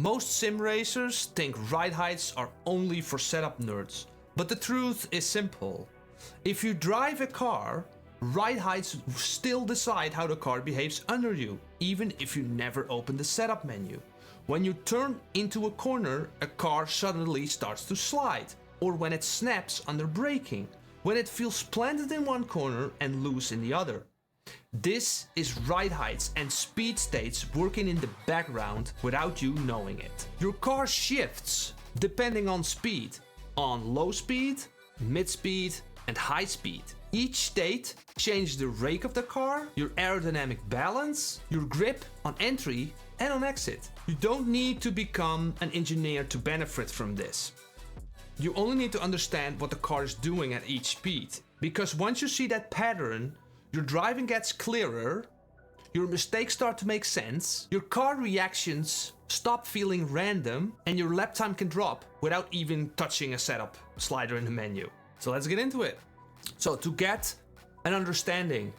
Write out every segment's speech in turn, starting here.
Most sim racers think ride heights are only for setup nerds, but the truth is simple. If you drive a car, ride heights still decide how the car behaves under you, even if you never open the setup menu. When you turn into a corner, a car suddenly starts to slide, or when it snaps under braking, when it feels planted in one corner and loose in the other. This is ride heights and speed states working in the background without you knowing it. Your car shifts depending on speed, on low speed, mid speed and high speed. Each state changes the rake of the car, your aerodynamic balance, your grip on entry and on exit. You don't need to become an engineer to benefit from this. You only need to understand what the car is doing at each speed. Because once you see that pattern, your driving gets clearer, your mistakes start to make sense, your car reactions stop feeling random, and your lap time can drop without even touching a setup slider in the menu. So let's get into it. So to get an understanding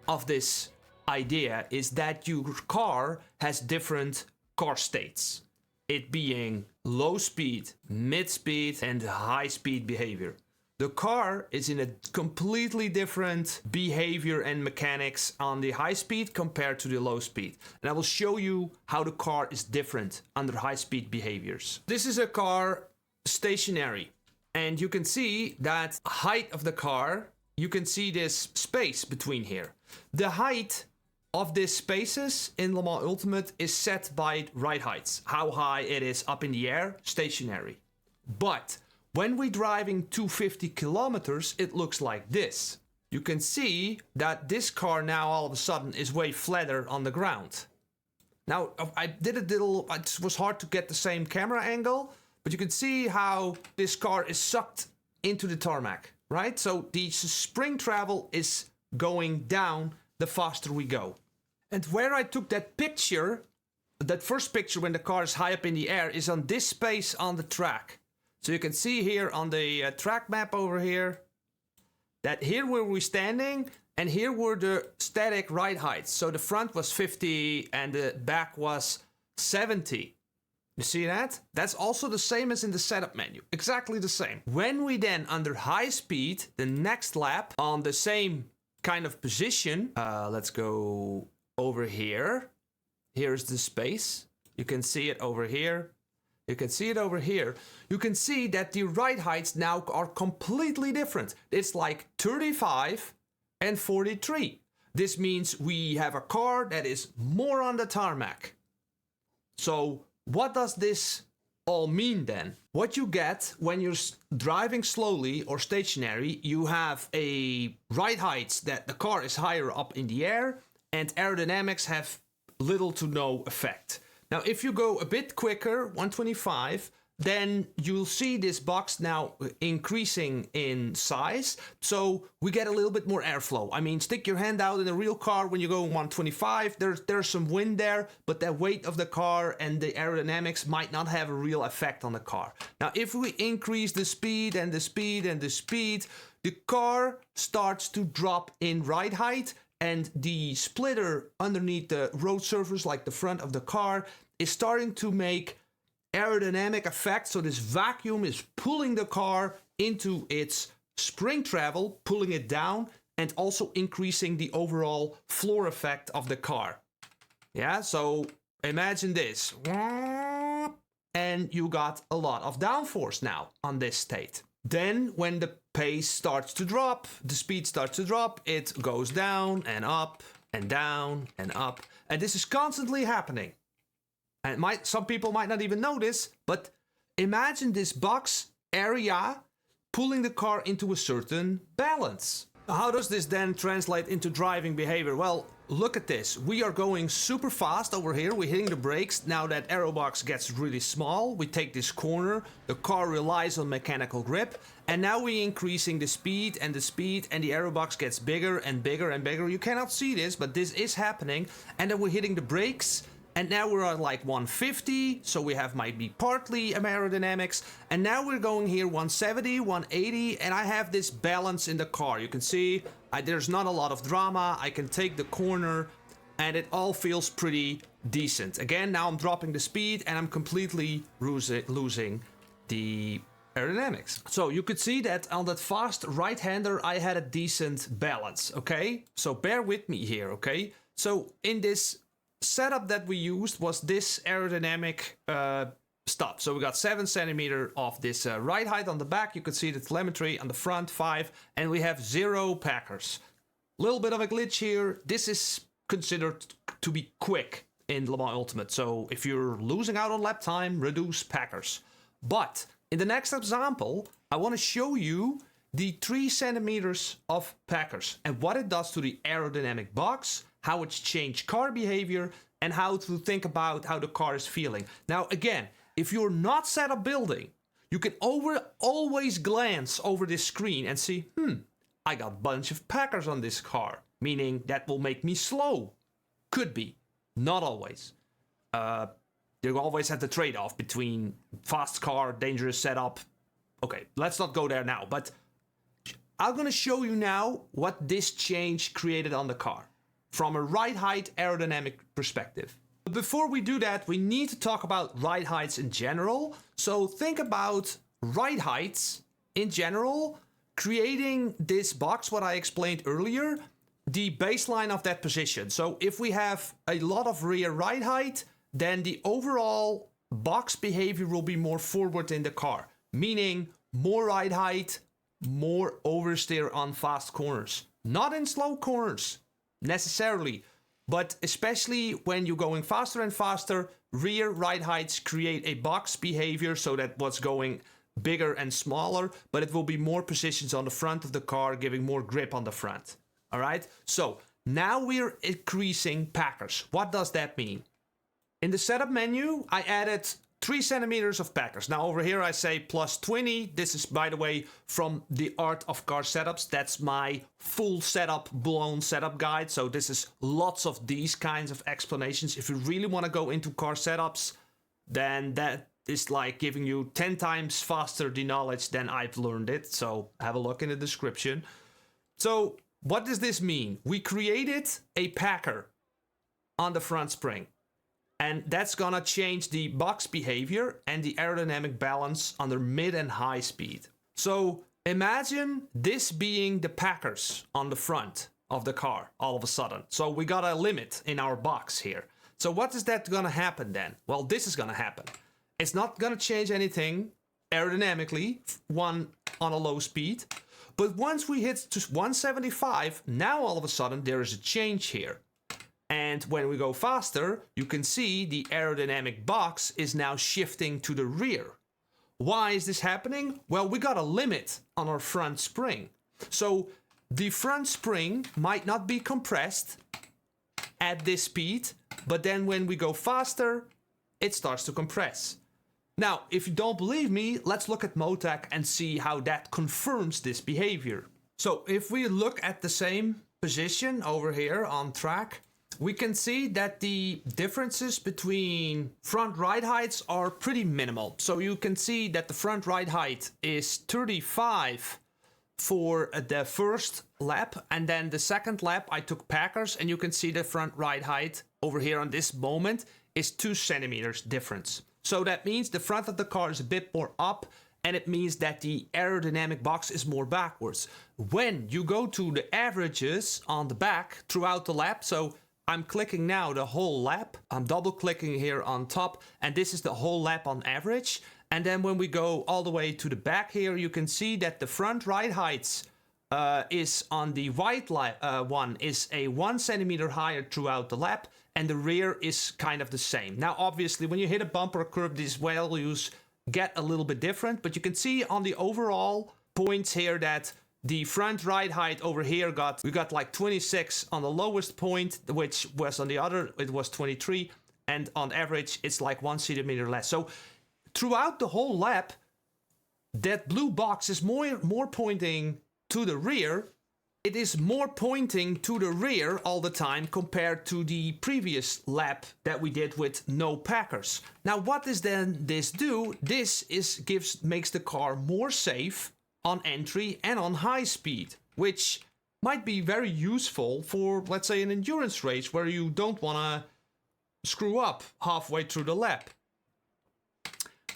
of this idea is that your car has different car states. It being low speed, mid speed and high speed behavior. The car is in a completely different behavior and mechanics on the high speed compared to the low speed. And I will show you how the car is different under high speed behaviors. This is a car stationary. And you can see that height of the car, you can see this space between here. The height of these spaces in Le Mans Ultimate is set by ride heights. How high it is up in the air, stationary. But when we're driving 250 kilometers, it looks like this. You can see that this car now all of a sudden is way flatter on the ground. Now, I did a little, it was hard to get the same camera angle, but you can see how this car is sucked into the tarmac, right? So the spring travel is going down the faster we go. And where I took that picture, that first picture when the car is high up in the air, is on this space on the track. So you can see here on the track map over here, that here where we're standing, and here were the static ride heights. So the front was 50 and the back was 70. You see that? That's also the same as in the setup menu. Exactly the same. When we then under high speed, the next lap on the same kind of position, let's go over here. Here's the space. You can see it over here. You can see it over here. You can see that the ride heights now are completely different. It's like 35 and 43. This means we have a car that is more on the tarmac. So what does this all mean then? What you get when you're driving slowly or stationary, you have a ride heights that the car is higher up in the air and aerodynamics have little to no effect. Now, if you go a bit quicker, 125, then you'll see this box now increasing in size. So we get a little bit more airflow. I mean, stick your hand out in a real car when you go 125, there's some wind there, but the weight of the car and the aerodynamics might not have a real effect on the car. Now, if we increase the speed and the speed and the speed, the car starts to drop in ride height. And the splitter underneath the road surface, like the front of the car, is starting to make aerodynamic effect. So this vacuum is pulling the car into its spring travel, pulling it down, and also increasing the overall floor effect of the car. Yeah, so imagine this. And you got a lot of downforce now on this state. Then when the pace starts to drop, the speed starts to drop, it goes down and up and down and up. And this is constantly happening. And some people might not even notice, but imagine this box area pulling the car into a certain balance. How does this then translate into driving behavior? Well, look at this. We are going super fast over here. We're hitting the brakes. Now that aero box gets really small, we take this corner. The car relies on mechanical grip. And now we're increasing the speed, and the aero box gets bigger and bigger and bigger. You cannot see this, but this is happening. And then we're hitting the brakes. And now we're at like 150, so we have might be partly aerodynamics. And now we're going here 170, 180, and I have this balance in the car. You can see there's not a lot of drama. I can take the corner, and it all feels pretty decent. Again, now I'm dropping the speed and I'm completely losing the aerodynamics. So you could see that on that fast right-hander, I had a decent balance, okay? So bear with me here, okay? So in this setup that we used was this aerodynamic stuff. So we got 7 centimeter of this ride height on the back. You can see the telemetry on the front, 5, and we have 0 packers. Little bit of a glitch here. This is considered to be quick in Le Mans Ultimate. So if you're losing out on lap time, reduce packers. But in the next example, I want to show you the 3 centimeters of packers and what it does to the aerodynamic box, how it's changed car behavior, and how to think about how the car is feeling. Now, again, if you're not set up building, you can always glance over this screen and see, I got a bunch of packers on this car, meaning that will make me slow. Could be, not always. You always have the trade-off between fast car, dangerous setup. Okay, let's not go there now, but I'm gonna show you now what this change created on the car from a ride height aerodynamic perspective. But before we do that, we need to talk about ride heights in general. So think about ride heights in general, creating this box, what I explained earlier, the baseline of that position. So if we have a lot of rear ride height, then the overall box behavior will be more forward in the car, meaning more ride height, more oversteer on fast corners. Not in slow corners, necessarily, but especially when you're going faster and faster, rear ride heights create a box behavior so that what's going bigger and smaller, but it will be more positions on the front of the car, giving more grip on the front. All right, so now we're increasing packers. What does that mean? In the setup menu, I added 3 centimeters of packers. Now over here I say plus 20. This is, by the way, from the Art of Car Setups. That's my full setup, blown setup guide. So this is lots of these kinds of explanations. If you really want to go into car setups, then that is like giving you 10 times faster the knowledge than I've learned it. So have a look in the description. So what does this mean? We created a packer on the front spring. And that's gonna change the box behavior and the aerodynamic balance under mid and high speed. So imagine this being the packers on the front of the car all of a sudden. So we got a limit in our box here. So what is that gonna happen then? Well, this is gonna happen. It's not gonna change anything aerodynamically, one on a low speed. But once we hit to 175, now all of a sudden there is a change here. And when we go faster, you can see the aerodynamic box is now shifting to the rear. Why is this happening? Well, we got a limit on our front spring. So the front spring might not be compressed at this speed, but then when we go faster, it starts to compress. Now, if you don't believe me, let's look at Motec and see how that confirms this behavior. So if we look at the same position over here on track, we can see that the differences between front ride heights are pretty minimal. So you can see that the front ride height is 35 for the first lap, and then the second lap I took packers, and you can see the front ride height over here on this moment is 2 centimeters difference. So that means the front of the car is a bit more up, and it means that the aerodynamic box is more backwards. When you go to the averages on the back throughout the lap, so I'm clicking now the whole lap. I'm double clicking here on top, and this is the whole lap on average. And then when we go all the way to the back here, you can see that the front ride heights is on the white one is a 1 centimeter higher throughout the lap, and the rear is kind of the same. Now, obviously, when you hit a bumper curve, these values get a little bit different, but you can see on the overall points here that the front ride height over here we got like 26 on the lowest point, which was on the other, it was 23, and on average, it's like 1 centimeter less. So throughout the whole lap, that blue box is more pointing to the rear. It is more pointing to the rear all the time compared to the previous lap that we did with no packers. Now, what does then this do? This makes the car more safe on entry and on high speed, which might be very useful for, let's say, an endurance race where you don't want to screw up halfway through the lap.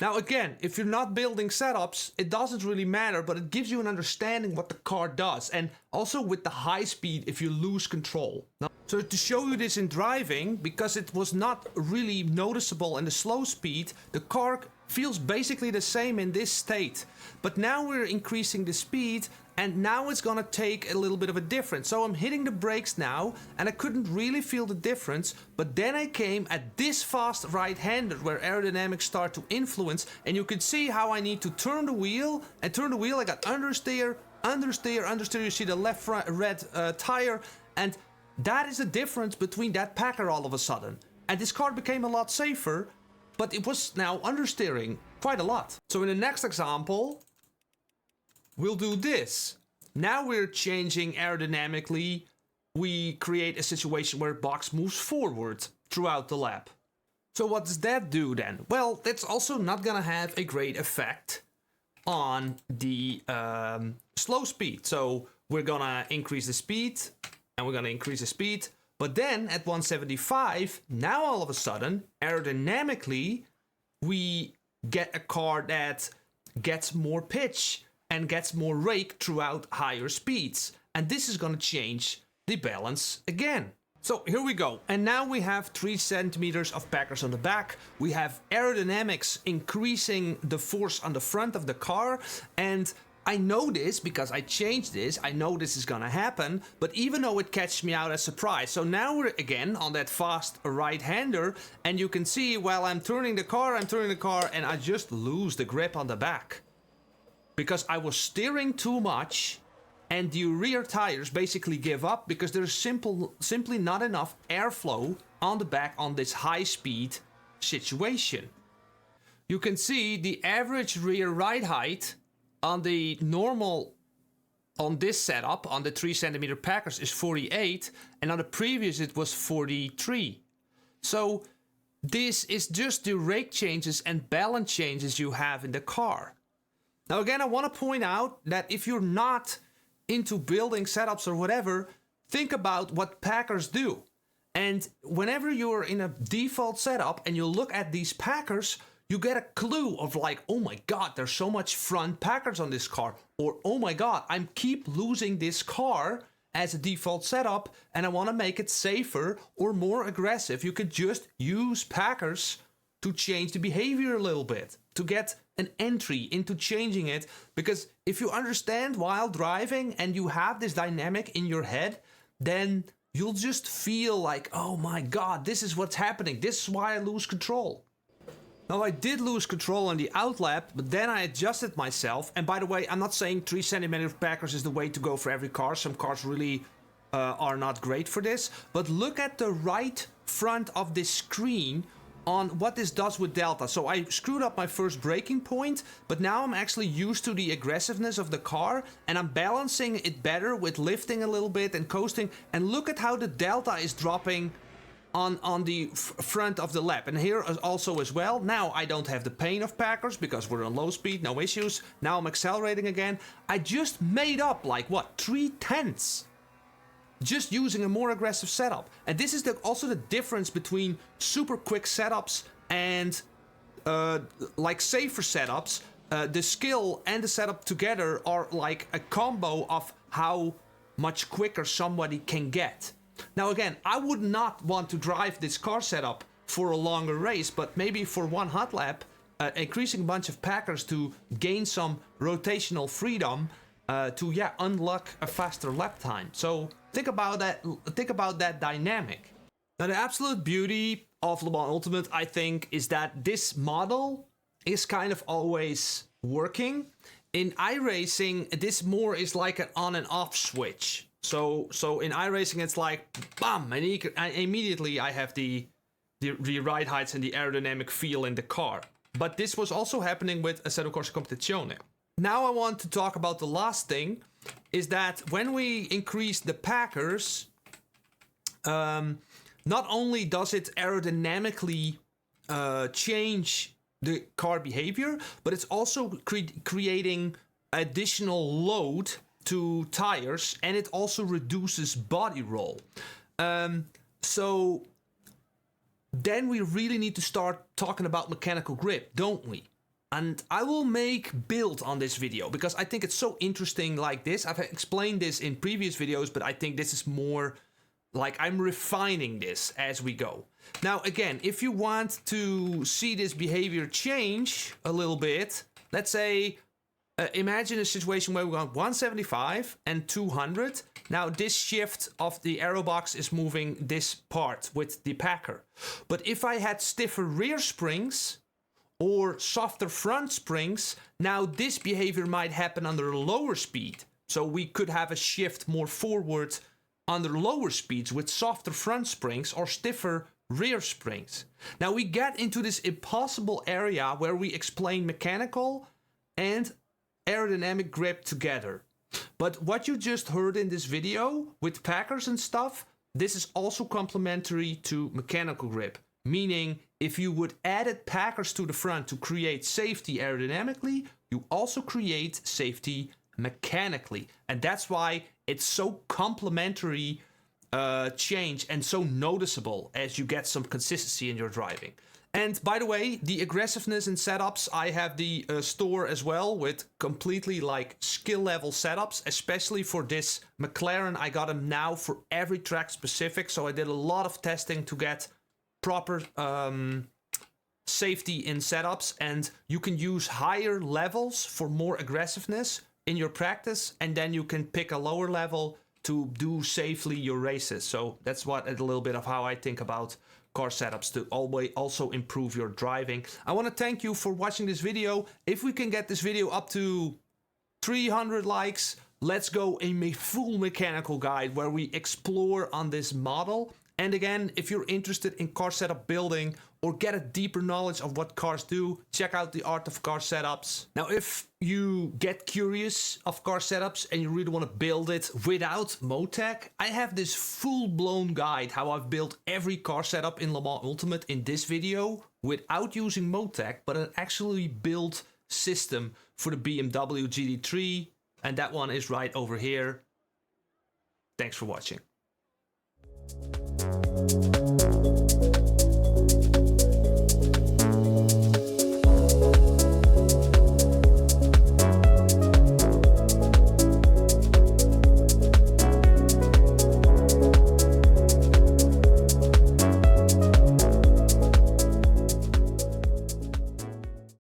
Now again, if you're not building setups, it doesn't really matter, but it gives you an understanding what the car does. And also with the high speed, if you lose control. Now, so to show you this in driving, because it was not really noticeable in the slow speed, the car feels basically the same in this state. But now we're increasing the speed, and now it's gonna take a little bit of a difference. So I'm hitting the brakes now, and I couldn't really feel the difference, but then I came at this fast right-handed where aerodynamics start to influence, and you can see how I need to turn the wheel, and turn the wheel, I got understeer, understeer, understeer, you see the left front red tire, and that is the difference between that packer all of a sudden. And this car became a lot safer, but it was now understeering quite a lot. So in the next example, we'll do this. Now we're changing aerodynamically. We create a situation where box moves forward throughout the lap. So what does that do then? Well, that's also not gonna have a great effect on the slow speed. So we're gonna increase the speed, and we're gonna increase the speed. But then at 175, now all of a sudden, aerodynamically, we get a car that gets more pitch and gets more rake throughout higher speeds. And this is gonna change the balance again. So here we go. And now we have 3 centimeters of packers on the back. We have aerodynamics increasing the force on the front of the car. And I know this because I changed this. I know this is gonna happen, but even though it catches me out as surprise. So now we're again on that fast right-hander, and you can see while I'm turning the car, and I just lose the grip on the back. Because I was steering too much, and the rear tires basically give up because there's simply not enough airflow on the back on this high-speed situation. You can see the average rear ride height on the normal, on this setup, on the 3 centimeter packers is 48, and on the previous it was 43. So this is just the rake changes and balance changes you have in the car. Now again, I want to point out that if you're not into building setups or whatever, think about what packers do. And whenever you're in a default setup and you look at these packers, you get a clue of like, oh my god, there's so much front packers on this car. Or, oh my god, I keep losing this car as a default setup and I want to make it safer or more aggressive. You could just use packers to change the behavior a little bit, to get an entry into changing it. Because if you understand while driving and you have this dynamic in your head, then you'll just feel like, oh my god, this is what's happening. This is why I lose control. Now I did lose control on the outlap, but then I adjusted myself. And by the way, I'm not saying 3 centimeter packers is the way to go for every car. Some cars really are not great for this. But look at the right front of this screen on what this does with delta. So I screwed up my first braking point, but now I'm actually used to the aggressiveness of the car and I'm balancing it better with lifting a little bit and coasting. And look at how the delta is dropping on the front of the lap, and here also as well. Now I don't have the pain of packers because we're on low speed, no issues. Now I'm accelerating again. I just made up like what, 3/10 just using a more aggressive setup. And this is also the difference between super quick setups and like safer setups. The skill and the setup together are like a combo of how much quicker somebody can get. Now again, I would not want to drive this car setup for a longer race, but maybe for one hot lap, increasing a bunch of packers to gain some rotational freedom to unlock a faster lap time. So think about that dynamic. Now the absolute beauty of Le Mans Ultimate, I think, is that this model is kind of always working. In iRacing, this more is like an on and off switch. So in iRacing, it's like, bam, and immediately I have the ride heights and the aerodynamic feel in the car. But this was also happening with Assetto Corsa Competizione. Now I want to talk about the last thing, is that when we increase the packers, not only does it aerodynamically change the car behavior, but it's also creating additional load to tires, and it also reduces body roll. So then we really need to start talking about mechanical grip, don't we? And I will make build on this video because I think it's so interesting like this. I've explained this in previous videos, but I think this is more like I'm refining this as we go. Now, again, if you want to see this behavior change a little bit, let's say, imagine a situation where we want 175 and 200. Now, this shift of the aero box is moving this part with the packer. But if I had stiffer rear springs or softer front springs, now this behavior might happen under a lower speed. So we could have a shift more forward under lower speeds with softer front springs or stiffer rear springs. Now we get into this impossible area where we explain mechanical and aerodynamic grip together. But what you just heard in this video with packers and stuff, this is also complementary to mechanical grip. Meaning, if you would add packers to the front to create safety aerodynamically, you also create safety mechanically. And that's why it's so complementary change and so noticeable as you get some consistency in your driving. And by the way, the aggressiveness in setups, I have the store as well with completely like skill level setups, especially for this McLaren. I got them now for every track specific. So I did a lot of testing to get proper safety in setups, and you can use higher levels for more aggressiveness in your practice, and then you can pick a lower level to do safely your races. So that's what a little bit of how I think about car setups to always also improve your driving. I want to thank you for watching this video. If we can get this video up to 300 likes, let's go a full mechanical guide where we explore on this model. And again, if you're interested in car setup building or get a deeper knowledge of what cars do, check out the Art of Car Setups. Now, if you get curious of car setups and you really want to build it without Motec, I have this full-blown guide how I've built every car setup in Le Mans Ultimate in this video without using Motec, but an actually built system for the BMW GT3, and that one is right over here. Thanks for watching.